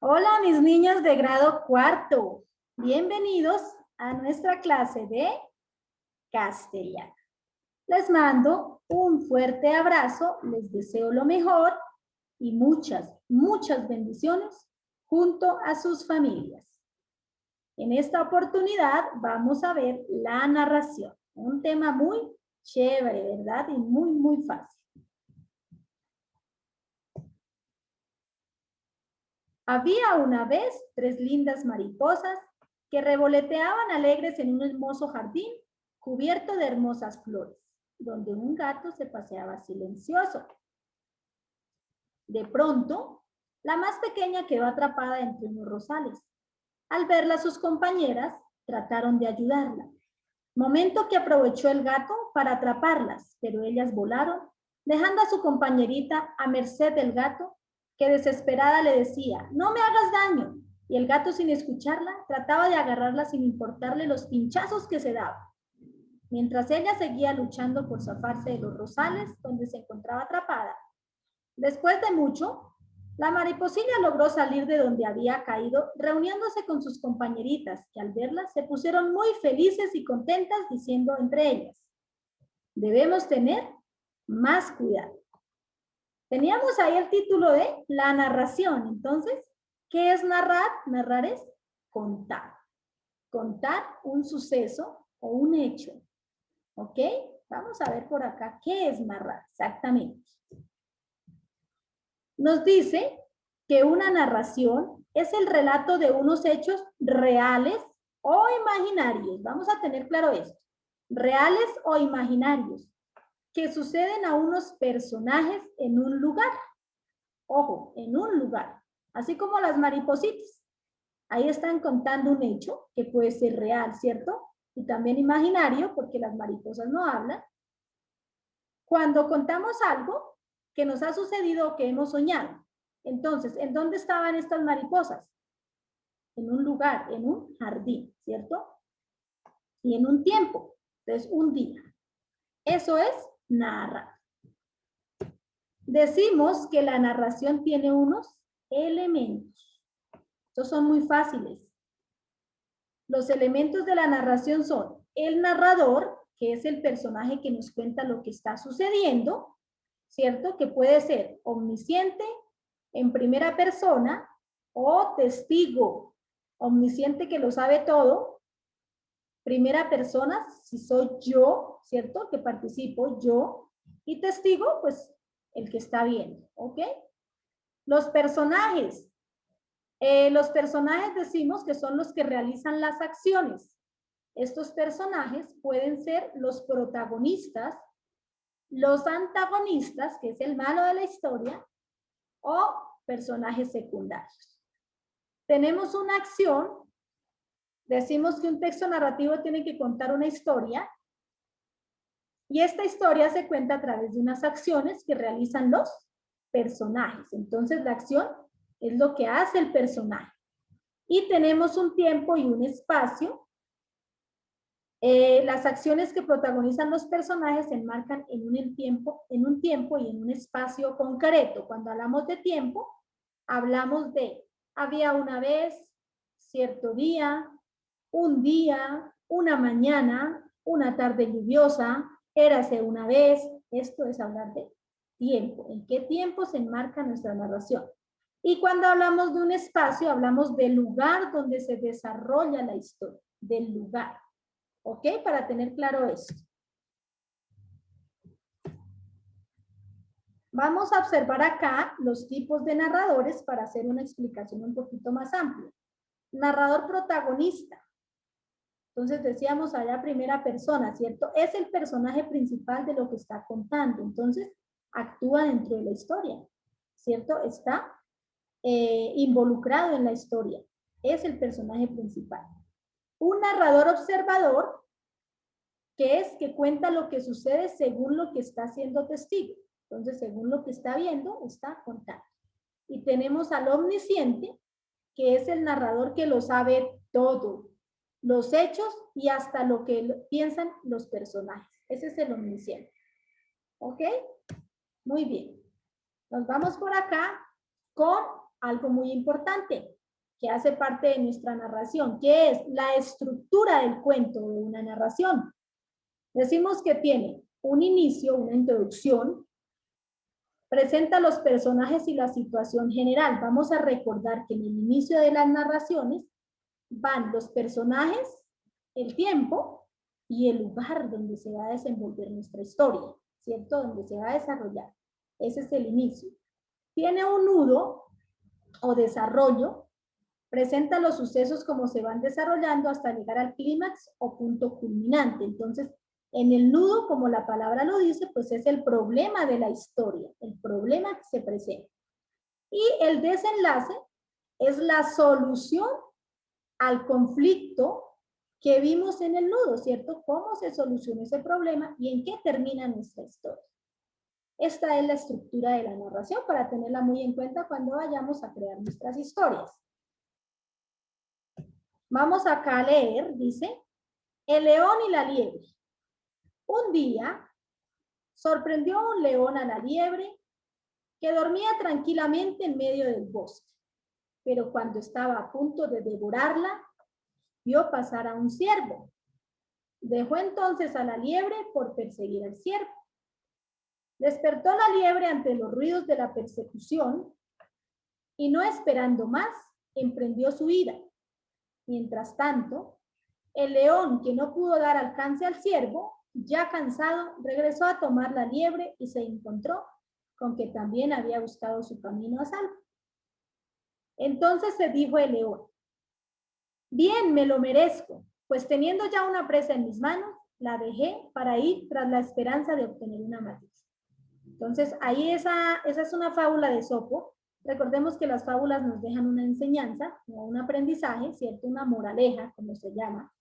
Hola, mis niños de grado cuarto. Bienvenidos a nuestra clase de castellano. Les mando un fuerte abrazo, les deseo lo mejor y muchas bendiciones junto a sus familias. En esta oportunidad vamos a ver la narración, un tema muy chévere, ¿verdad? Y muy fácil. Había una vez 3 lindas mariposas que revoloteaban alegres en un hermoso jardín cubierto de hermosas flores, donde un gato se paseaba silencioso. De pronto, la más pequeña quedó atrapada entre unos rosales. Al verla, sus compañeras trataron de ayudarla, momento que aprovechó el gato para atraparlas, pero ellas volaron, dejando a su compañerita a merced del gato, que desesperada le decía, no me hagas daño, y el gato, sin escucharla, trataba de agarrarla sin importarle los pinchazos que se daba. Mientras ella seguía luchando por zafarse de los rosales donde se encontraba atrapada. Después de mucho, la mariposilla logró salir de donde había caído, reuniéndose con sus compañeritas, que al verla se pusieron muy felices y contentas, diciendo entre ellas, debemos tener más cuidado. Teníamos ahí el título de la narración. Entonces, ¿qué es narrar? Narrar es contar. Contar un suceso o un hecho. ¿Ok? Vamos a ver por acá qué es narrar exactamente. Nos dice que una narración es el relato de unos hechos reales o imaginarios. Vamos a tener claro esto. Reales o imaginarios que suceden a unos personajes en un lugar. Ojo, en un lugar. Así como las maripositas. Ahí están contando un hecho que puede ser real, ¿cierto? Y también imaginario, porque las mariposas no hablan. Cuando contamos algo que nos ha sucedido o que hemos soñado. Entonces, ¿en dónde estaban estas mariposas? En un lugar, en un jardín, ¿cierto? Y en un tiempo, entonces un día. Eso es narrar. Decimos que la narración tiene unos elementos. Estos son muy fáciles. Los elementos de la narración son el narrador, que es el personaje que nos cuenta lo que está sucediendo, ¿cierto? Que puede ser omnisciente en primera persona o testigo, omnisciente que lo sabe todo, primera persona, si soy yo, ¿cierto? Que participo yo, y testigo, pues el que está viendo, ¿ok? Los personajes decimos que son los que realizan las acciones. Estos personajes pueden ser los protagonistas, los antagonistas, que es el malo de la historia, o personajes secundarios. Tenemos una acción, decimos que un texto narrativo tiene que contar una historia, y esta historia se cuenta a través de unas acciones que realizan los personajes. Entonces, la acción es lo que hace el personaje. Y tenemos un tiempo y un espacio. Las acciones que protagonizan los personajes se enmarcan en un tiempo y en un espacio concreto. Cuando hablamos de tiempo, hablamos de había una vez, cierto día, un día, una mañana, una tarde lluviosa, érase una vez. Esto es hablar de tiempo. ¿En qué tiempo se enmarca nuestra narración? Y cuando hablamos de un espacio, hablamos del lugar donde se desarrolla la historia, del lugar. ¿Ok? Para tener claro esto. Vamos a observar acá los tipos de narradores para hacer una explicación un poquito más amplia. Narrador protagonista. Entonces decíamos allá primera persona, ¿cierto? Es el personaje principal de lo que está contando. Entonces actúa dentro de la historia, ¿cierto? Está involucrado en la historia. Es el personaje principal. Un narrador observador, que es que cuenta lo que sucede según lo que está haciendo testigo. Entonces, según lo que está viendo, está contando. Y tenemos al omnisciente, que es el narrador que lo sabe todo, los hechos y hasta lo que piensan los personajes. Ese es el omnisciente. ¿Ok? Muy bien. Nos vamos por acá con algo muy importante que hace parte de nuestra narración, que es la estructura del cuento de una narración. Decimos que tiene un inicio, una introducción, presenta los personajes y la situación general. Vamos a recordar que en el inicio de las narraciones van los personajes, el tiempo y el lugar donde se va a desenvolver nuestra historia, ¿cierto? Donde se va a desarrollar. Ese es el inicio. Tiene un nudo o desarrollo, presenta los sucesos como se van desarrollando hasta llegar al clímax o punto culminante. Entonces, en el nudo, como la palabra lo dice, pues es el problema de la historia, el problema que se presenta. Y el desenlace es la solución al conflicto que vimos en el nudo, ¿cierto? ¿Cómo se soluciona ese problema y en qué termina nuestra historia? Esta es la estructura de la narración para tenerla muy en cuenta cuando vayamos a crear nuestras historias. Vamos acá a leer, dice, el león y la liebre. Un día sorprendió un león a la liebre que dormía tranquilamente en medio del bosque, pero cuando estaba a punto de devorarla, vio pasar a un ciervo. Dejó entonces a la liebre por perseguir al ciervo. Despertó la liebre ante los ruidos de la persecución y no esperando más, emprendió su huida. Mientras tanto, el león, que no pudo dar alcance al ciervo, ya cansado, regresó a tomar la liebre y se encontró con que también había buscado su camino a salvo. Entonces se dijo el león, bien, me lo merezco, pues teniendo ya una presa en mis manos, la dejé para ir tras la esperanza de obtener una matiz. Entonces, ahí esa es una fábula de Esopo. Recordemos que las fábulas nos dejan una enseñanza, o un aprendizaje, ¿cierto? Una moraleja, como se llama.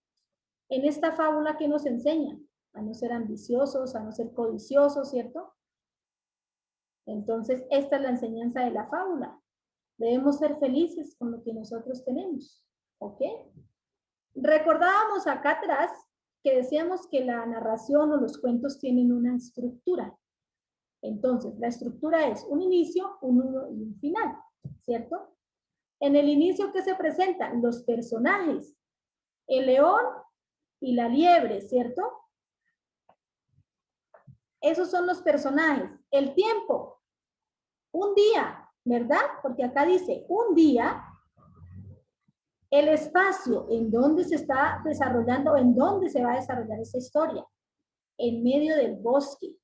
En esta fábula, ¿qué nos enseña? A no ser ambiciosos, a no ser codiciosos, ¿cierto? Entonces, esta es la enseñanza de la fábula. Debemos ser felices con lo que nosotros tenemos, ¿ok? Recordábamos acá atrás que decíamos que la narración o los cuentos tienen una estructura. Entonces, la estructura es un inicio, un nudo y un final, ¿cierto? En el inicio, ¿qué se presentan? Los personajes, el león y la liebre, ¿cierto? Esos son los personajes. El tiempo, un día, ¿verdad? Porque acá dice un día. El espacio en donde se está desarrollando, en donde se va a desarrollar esa historia, en medio del bosque.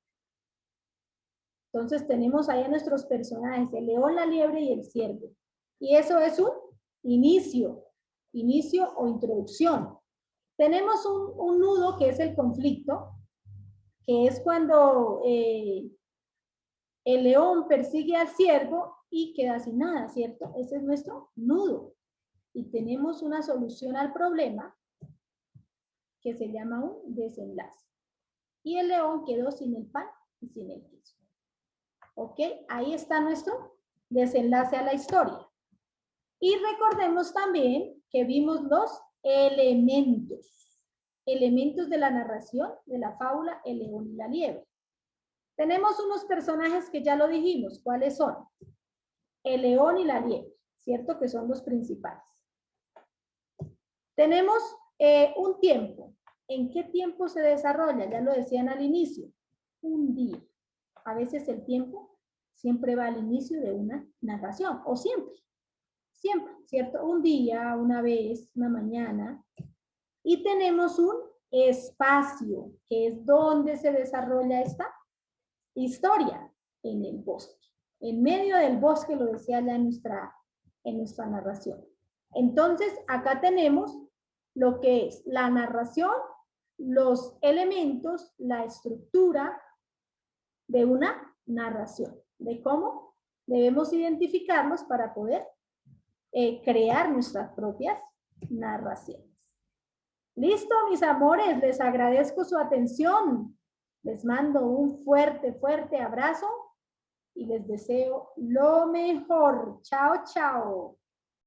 Entonces tenemos ahí a nuestros personajes, el león, la liebre y el ciervo. Y eso es un inicio o introducción. Tenemos un nudo que es el conflicto, que es cuando el león persigue al ciervo y queda sin nada, ¿cierto? Ese es nuestro nudo. Y tenemos una solución al problema que se llama un desenlace. Y el león quedó sin el pan y sin el queso. ¿Ok? Ahí está nuestro desenlace a la historia. Y recordemos también que vimos los elementos de la narración de la fábula El león y la liebre. Tenemos unos personajes que ya lo dijimos. ¿Cuáles son? El león y la liebre, ¿cierto? Que son los principales. Tenemos un tiempo. ¿En qué tiempo se desarrolla? Ya lo decían al inicio. Un día. A veces el tiempo siempre va al inicio de una narración, o siempre, ¿cierto? Un día, una vez, una mañana. Y tenemos un espacio, que es donde se desarrolla esta historia, en el bosque. En medio del bosque, lo decía ya en nuestra narración. Entonces, acá tenemos lo que es la narración, los elementos, la estructura de una narración, de cómo debemos identificarlos para poder crear nuestras propias narraciones. Listo, mis amores, les agradezco su atención. Les mando un fuerte, fuerte abrazo y les deseo lo mejor. Chao, chao.